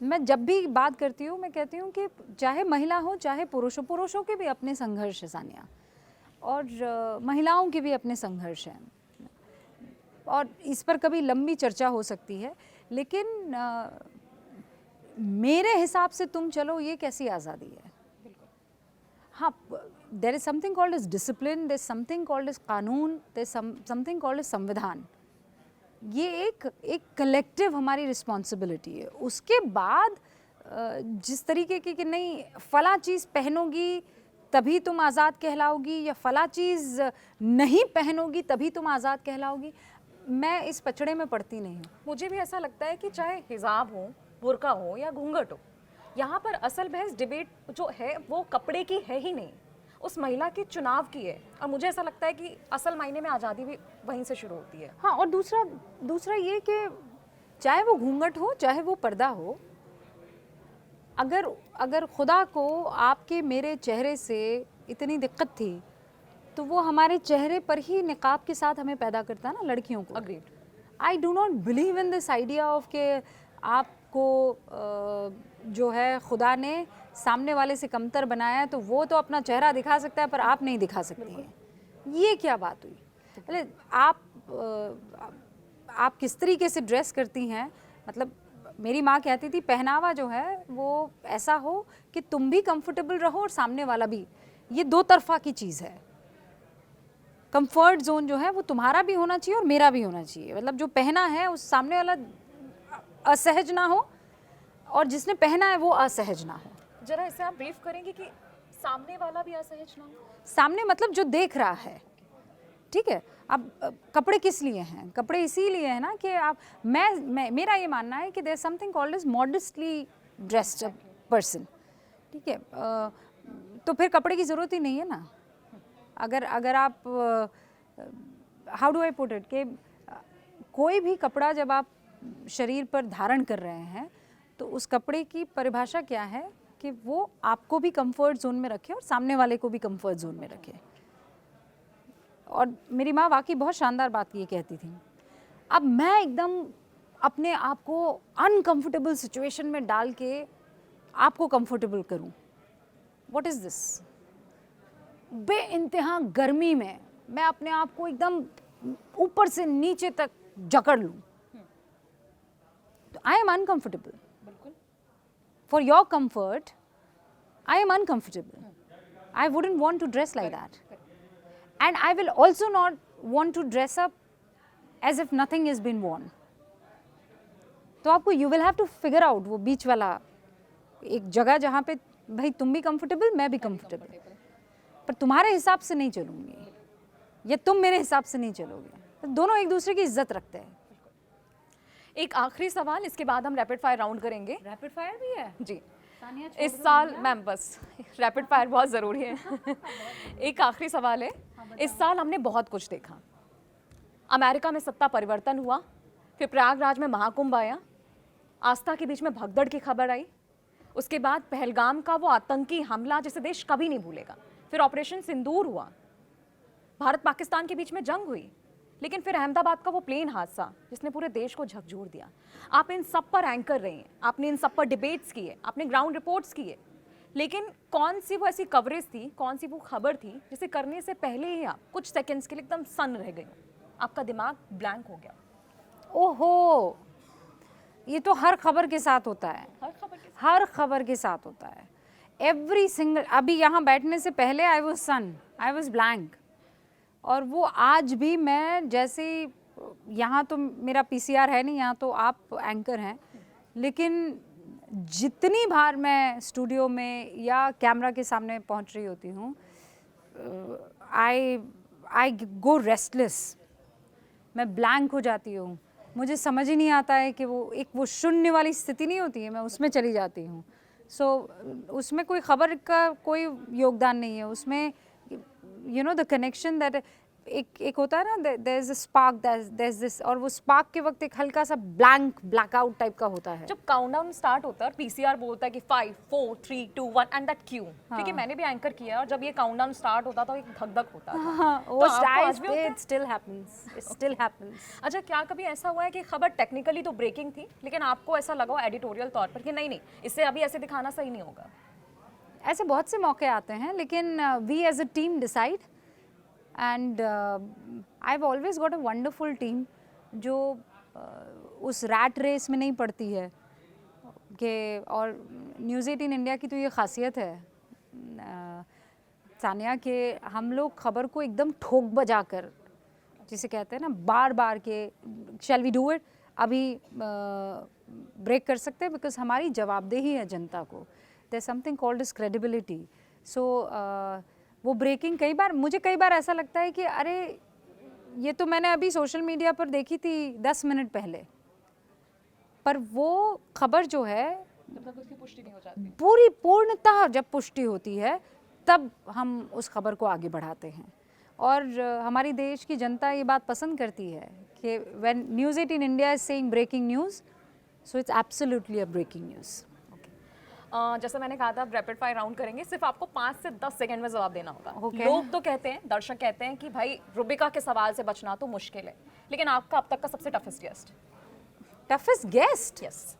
मैं जब भी बात करती हूँ मैं कहती हूँ कि चाहे महिला हो चाहे पुरुषों के भी अपने संघर्ष है सानिया, और महिलाओं के भी अपने संघर्ष हैं, और इस पर कभी लंबी चर्चा हो सकती है। लेकिन मेरे हिसाब से तुम चलो, ये कैसी आज़ादी है? हाँ, there is something called as discipline, there is something called as kanoon, there is something called as samvidhan. ये एक कलेक्टिव हमारी रिस्पॉन्सिबिलिटी है। उसके बाद जिस तरीके की कि नहीं फला चीज़ पहनोगी तभी तुम आज़ाद कहलाओगी, या फला चीज़ नहीं पहनोगी तभी तुम आज़ाद कहलाओगी, मैं इस पचड़े में पड़ती नहीं हूँ। मुझे भी ऐसा लगता है कि चाहे हिजाब हो, बुर्का हो या घूंघट हो, यहाँ पर असल बहस डिबेट जो है वो कपड़े की है ही नहीं, उस महिला के चुनाव की है। और मुझे ऐसा लगता है कि असल मायने में आज़ादी भी वहीं से शुरू होती है। हाँ, और दूसरा ये कि चाहे वो घूंघट हो चाहे वो पर्दा हो, अगर खुदा को आपके मेरे चेहरे से इतनी दिक्कत थी तो वो हमारे चेहरे पर ही निकाब के साथ हमें पैदा करता है ना, लड़कियों को। Agreed. I do not believe in this idea of के आपको जो है खुदा ने सामने वाले से कमतर बनाया है तो वो तो अपना चेहरा दिखा सकता है पर आप नहीं दिखा सकती हैं। ये क्या बात हुई? अरे आप किस तरीके से ड्रेस करती हैं, मतलब मेरी माँ कहती थी पहनावा जो है वो ऐसा हो कि तुम भी कंफर्टेबल रहो और सामने वाला भी, ये दो तरफा की चीज़ है। कंफर्ट जोन जो है वो तुम्हारा भी होना चाहिए और मेरा भी होना चाहिए, मतलब जो पहना है उस सामने वाला असहज ना हो और जिसने पहना है वो असहज ना हो। जरा इसे आप ब्रीफ करेंगे कि सामने वाला भी असहज ना हो। सामने मतलब जो देख रहा है, ठीक है। अब कपड़े किस लिए हैं? कपड़े इसीलिए हैं ना कि आप मैं मेरा ये मानना है कि there something called as modestly dressed person, ठीक है। तो फिर कपड़े की ज़रूरत ही नहीं है ना। अगर आप how do I put it कि कोई भी कपड़ा जब आप शरीर पर धारण कर रहे हैं तो उस कपड़े की परिभाषा क्या है कि वो आपको भी कंफर्ट जोन में रखे और सामने वाले को भी कंफर्ट जोन में रखे। और मेरी माँ वाकई बहुत शानदार बात ये कहती थी। अब मैं एकदम अपने आप को अनकंफर्टेबल सिचुएशन में डाल के आपको कंफर्टेबल करूं, व्हाट इज़ दिस? बेइंतहा गर्मी में मैं अपने आप को एकदम ऊपर से नीचे तक जकड़ लूं, तो I am uncomfortable. For your comfort I am uncomfortable. I wouldn't want to dress like that. And I will also not want to dress up as if nothing has been worn. तो आपको you will have to figure out वो बीच वाला एक जगह जहाँ पे भाई तुम भी कंफर्टेबल मैं भी कंफर्टेबल, पर तुम्हारे हिसाब से नहीं चलूँगी या तुम मेरे हिसाब से नहीं चलोगे, तो दोनों एक दूसरे की इज्जत रखते हैं। एक आखिरी सवाल, इसके बाद हम रैपिड फायर राउंड करेंगे। रैपिड फायर भी है जी, इस साल मैम बस रैपिड फायर बहुत ज़रूरी है। एक आखिरी सवाल है, इस साल हमने बहुत कुछ देखा। अमेरिका में सत्ता परिवर्तन हुआ, फिर प्रयागराज में महाकुंभ आया, आस्था के बीच में भगदड़ की खबर आई, उसके बाद पहलगाम का वो आतंकी हमला जिसे देश कभी नहीं भूलेगा, फिर ऑपरेशन सिंदूर हुआ, भारत पाकिस्तान के बीच में जंग हुई, लेकिन फिर अहमदाबाद का वो प्लेन हादसा जिसने पूरे देश को झकझोर दिया। आप इन सब पर एंकर रहे हैं, आपने इन सब पर डिबेट्स किए, आपने ग्राउंड रिपोर्ट्स किए, लेकिन कौन सी वो ऐसी कवरेज थी, कौन सी वो खबर थी जिसे करने से पहले ही आप कुछ सेकंड्स के लिए एकदम सन रह गए, आपका दिमाग ब्लैंक हो गया? ओहो, ये तो हर खबर के साथ होता है, हर खबर के साथ होता है। एवरी सिंगल, अभी यहाँ बैठने से पहले आई वाज सन, आई वाज ब्लैंक, और वो आज भी मैं जैसे, यहाँ तो मेरा पीसीआर है नहीं, यहाँ तो आप एंकर हैं, लेकिन जितनी बार मैं स्टूडियो में या कैमरा के सामने पहुँच रही होती हूँ, आई गो रेस्टलेस, मैं ब्लैंक हो जाती हूँ, मुझे समझ ही नहीं आता है कि वो शून्य वाली स्थिति नहीं होती है, मैं उसमें चली जाती हूँ। सो उसमें कोई खबर का कोई योगदान नहीं है, उसमें you know the connection that एक होता है ना, there is a spark, there's this, और वो spark के वक्त एक हल्का सा blackout टाइप का होता है। जब काउंटडाउन स्टार्ट होता है और पीसीआर बोलता है कि 5 4 3 2 1 एंड दैट क्यू, क्योंकि मैंने भी एंकर किया और जब ये काउंटडाउन स्टार्ट होता था एक धक-धक होता था। वो it still happens, it still happens। अच्छा, क्या कभी ऐसा हुआ है कि खबर टेक्निकली तो ब्रेकिंग थी, लेकिन आपको ऐसा लगा हो एडिटोरियल तौर पर कि नहीं इससे अभी ऐसे दिखाना सही नहीं होगा? ऐसे बहुत से मौके आते हैं, लेकिन we as a team decide, and I have always got a wonderful team जो उस रैट रेस में नहीं पड़ती है कि, और न्यूज़ 18 इंडिया की तो ये खासियत है सानिया, कि हम लोग खबर को एकदम ठोक बजा कर, जिसे कहते हैं ना, बार बार के शैल वी डू इट, अभी ब्रेक कर सकते हैं, बिकॉज हमारी जवाबदेही है जनता को। There's something called as credibility. So वो ब्रेकिंग मुझे कई बार ऐसा लगता है कि अरे ये तो मैंने अभी सोशल मीडिया पर देखी थी 10 मिनट पहले, पर वो खबर जो है जब तक उसकी पुष्टि नहीं हो जाती, पूरी पूर्णतः जब पुष्टि होती है तब हम उस खबर को आगे बढ़ाते हैं। और हमारी देश की जनता ये बात पसंद करती है कि when News 18 India is saying breaking news, so it's absolutely a breaking news. जैसा मैंने कहा था रैपिड फायर राउंड करेंगे, सिर्फ आपको 5 से 10 सेकंड में जवाब देना होगा। Okay. लोग तो कहते हैं, दर्शक कहते हैं कि भाई रुबिका के सवाल से बचना तो मुश्किल है, लेकिन आपका अब तक का सबसे toughest guest? Toughest guest? Yes.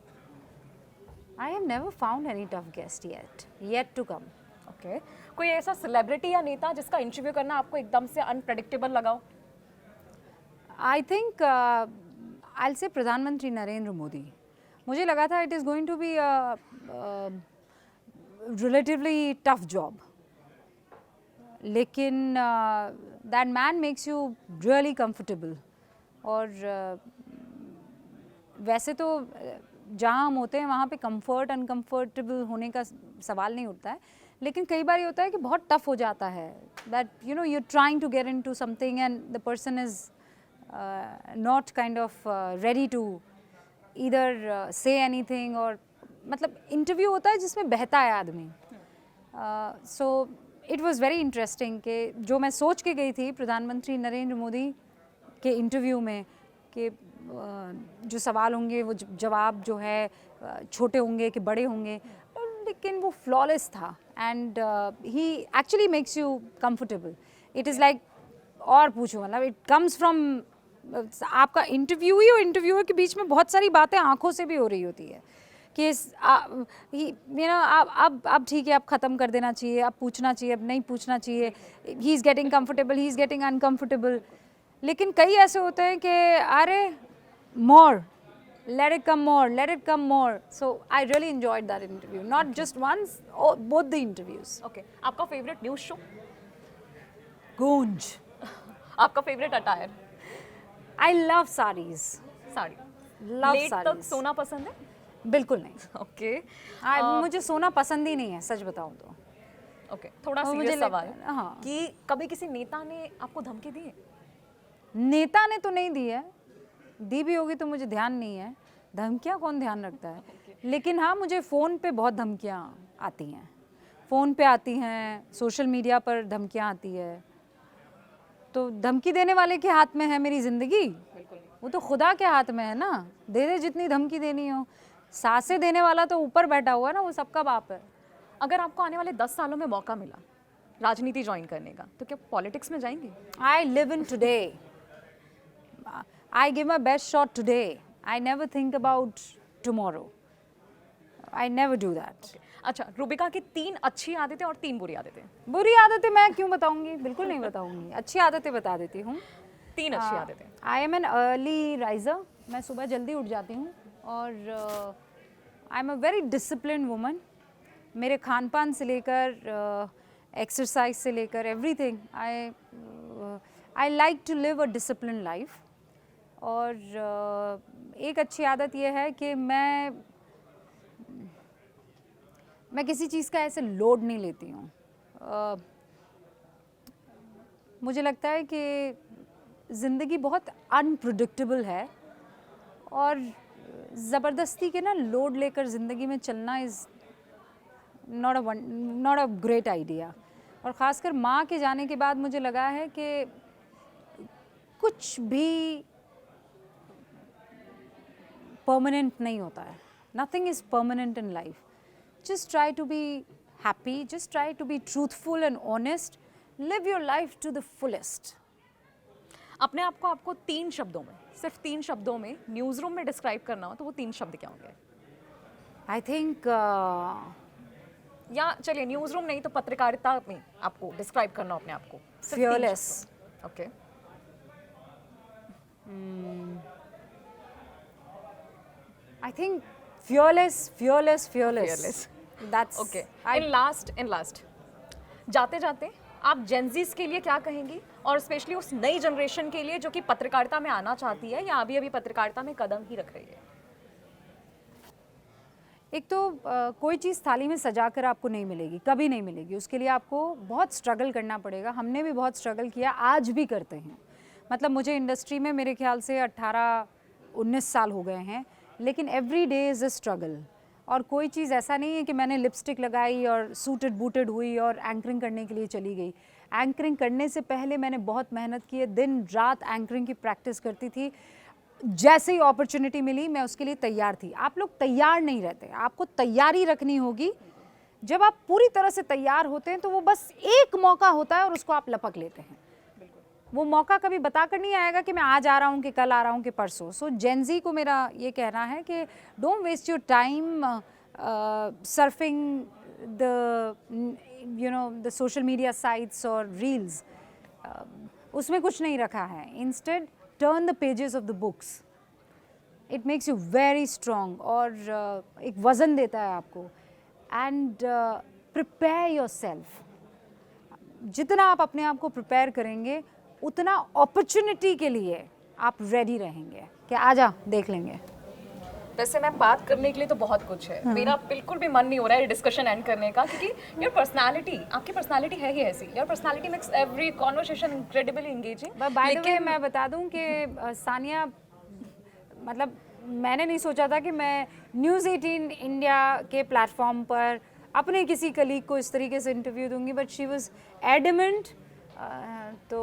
I have never found any tough guest yet to come. Okay, कोई ऐसा सेलिब्रिटी या नेता जिसका इंटरव्यू करना आपको एकदम से अनप्रेडिक्टेबल लगा हो? I think I'll say प्रधानमंत्री नरेंद्र मोदी. मुझे लगा था it is going to be a relatively tough job. लेकिन that man makes you really comfortable. और वैसे तो जहाँ हम होते हैं वहाँ पे कंफर्ट अनकंफर्टेबल होने का सवाल नहीं उठता है, लेकिन कई बार ये होता है कि बहुत टफ हो जाता है. That you know you are trying to get into something and the person is not kind of ready to either say anything, और मतलब इंटरव्यू होता है जिसमें बहता है आदमी. So it was very interesting कि जो मैं सोच के गई थी प्रधानमंत्री नरेंद्र मोदी के इंटरव्यू में कि जो सवाल होंगे वो जवाब जो है छोटे होंगे कि बड़े होंगे, लेकिन वो फ्लॉलेस था. And he actually makes you comfortable. It is like और पूछो, मतलब इट कम्स फ्रॉम आपका इंटरव्यू ही, और इंटरव्यूअर के बीच में बहुत सारी बातें आंखों से भी हो रही होती है कि यू नो अब ठीक है, अब ख़त्म कर देना चाहिए, अब पूछना चाहिए, अब नहीं पूछना चाहिए. He is getting comfortable, he is getting uncomfortable. लेकिन कई ऐसे होते हैं कि अरे more, let it come more, let it come more. So I really enjoyed that interview, not just once, both the interviews. Okay, आपका फेवरेट न्यूज़ शो? Goonj. आपका favourite attire? I love sarees. Sari. Love late तक sarees. सोना पसंद है? बिल्कुल नहीं. Okay. मुझे सोना पसंद ही नहीं है, सच बताऊं तो. ओके, थोड़ा और सीरियस मुझे सवाल. लगता है, हाँ. कि कभी किसी नेता ने आपको धमकी दी है? नेता ने तो नहीं दी है, दी भी होगी तो मुझे ध्यान नहीं है. धमकियाँ कौन ध्यान रखता है. लेकिन हाँ, मुझे फ़ोन पे बहुत धमकियाँ आती हैं. फ़ोन पे आती हैं, सोशल मीडिया पर धमकियाँ आती है. तो धमकी देने वाले के हाथ में है मेरी ज़िंदगी? वो तो खुदा के हाथ में है ना. दे दे जितनी धमकी देनी हो. सांसें देने वाला तो ऊपर बैठा हुआ है ना, वो सबका बाप है. अगर आपको आने वाले 10 सालों में मौका मिला राजनीति ज्वाइन करने का, तो क्या पॉलिटिक्स में जाएंगे? I live in today. I give my best shot today. I never think about tomorrow. I never do that. अच्छा, रूबिका की 3 अच्छी आदतें और 3 बुरी आदतें. बुरी आदतें मैं क्यों बताऊंगी, बिल्कुल नहीं बताऊंगी. अच्छी आदतें बता देती हूँ. 3 अच्छी आदतें. I am an early riser. मैं सुबह जल्दी उठ जाती हूँ और I am a very discipline woman. मेरे खान पान से लेकर एक्सरसाइज से लेकर everything, I like to live a discipline life. और एक अच्छी आदत यह है कि मैं किसी चीज़ का ऐसे लोड नहीं लेती हूँ. मुझे लगता है कि ज़िंदगी बहुत अनप्रेडिक्टेबल है और ज़बरदस्ती के ना लोड लेकर ज़िंदगी में चलना is not a great idea. और ख़ासकर माँ के जाने के बाद मुझे लगा है कि कुछ भी परमानेंट नहीं होता है. Nothing is permanent in life. Just try to be happy, just try to be truthful and honest. Live your life to the fullest. अपने आप को आपको 3 शब्दों में, सिर्फ 3 शब्दों में न्यूज़ रूम में डिस्क्राइब करना हो तो वो 3 शब्द क्या होंगे? आई थिंक या चलिए न्यूज़ रूम नहीं तो पत्रकारिता में आपको डिस्क्राइब करना हो अपने आप को. सिर्फ 3 fearless. शब्द. Okay. I think fearless. That's okay. In last जाते जाते आप जेनजीज के लिए क्या कहेंगी, और स्पेशली उस नई जनरेशन के लिए जो कि पत्रकारिता में आना चाहती है या अभी पत्रकारिता में कदम ही रख रही है? एक तो कोई चीज़ थाली में सजा कर आपको नहीं मिलेगी, कभी नहीं मिलेगी. उसके लिए आपको बहुत स्ट्रगल करना पड़ेगा. हमने भी बहुत स्ट्रगल किया, आज भी करते हैं. मतलब मुझे इंडस्ट्री में मेरे ख्याल से 18-19 साल हो गए हैं, लेकिन every day is a struggle. और कोई चीज़ ऐसा नहीं है कि मैंने लिपस्टिक लगाई और सूटेड बूटेड हुई और एंकरिंग करने के लिए चली गई. एंकरिंग करने से पहले मैंने बहुत मेहनत की है. दिन रात एंकरिंग की प्रैक्टिस करती थी. जैसे ही अपॉर्चुनिटी मिली मैं उसके लिए तैयार थी. आप लोग तैयार नहीं रहते, आपको तैयारी रखनी होगी. जब आप पूरी तरह से तैयार होते हैं तो वो बस एक मौका होता है और उसको आप लपक लेते हैं. वो मौका कभी बता कर नहीं आएगा कि मैं आज आ रहा हूँ, कि कल आ रहा हूँ, कि परसों. सो जेनजी को मेरा ये कहना है कि don't waste your time surfing the social media sites और रील्स. उसमें कुछ नहीं रखा है. Instead turn the pages of the books. It makes you very strong और एक वज़न देता है आपको. And prepare yourself. जितना आप अपने आप को प्रिपेयर करेंगे उतना अपॉर्चुनिटी के लिए आप रेडी रहेंगे कि आजा देख लेंगे. वैसे मैम बात करने के लिए तो बहुत कुछ है. मेरा बिल्कुल भी मन नहीं हो रहा है डिस्कशन एंड करने का, क्योंकि योर पर्सनालिटी, आपकी पर्सनालिटी है ही ऐसी. Your personality makes every conversation incredibly engaging. By the way मैं बता दूं कि सानिया, मतलब मैंने नहीं सोचा था कि मैं न्यूज़ 18 इंडिया के प्लेटफॉर्म पर अपने किसी कलीग को इस तरीके से इंटरव्यू दूंगी, बट शी वाज एडमेंट. तो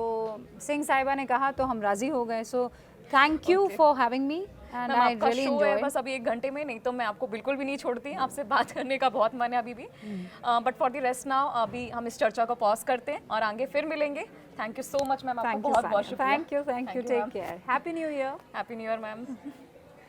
सिंह साहिबा ने कहा तो हम राज़ी हो गए. So thank you for having me and I आपका रियली शो है एंजॉय. बस अभी 1 घंटे में, नहीं तो मैं आपको बिल्कुल भी नहीं छोड़ती. आपसे बात करने का बहुत मन है अभी भी. But for the rest now अभी हम इस चर्चा को पॉज करते हैं और आगे फिर मिलेंगे. Thank you so much ma'am, आपको थैंक यू बहुत बहुत शुक्रिया. Thank you Thank you, take ma'am. Care. Happy new year. Happy new year ma'am.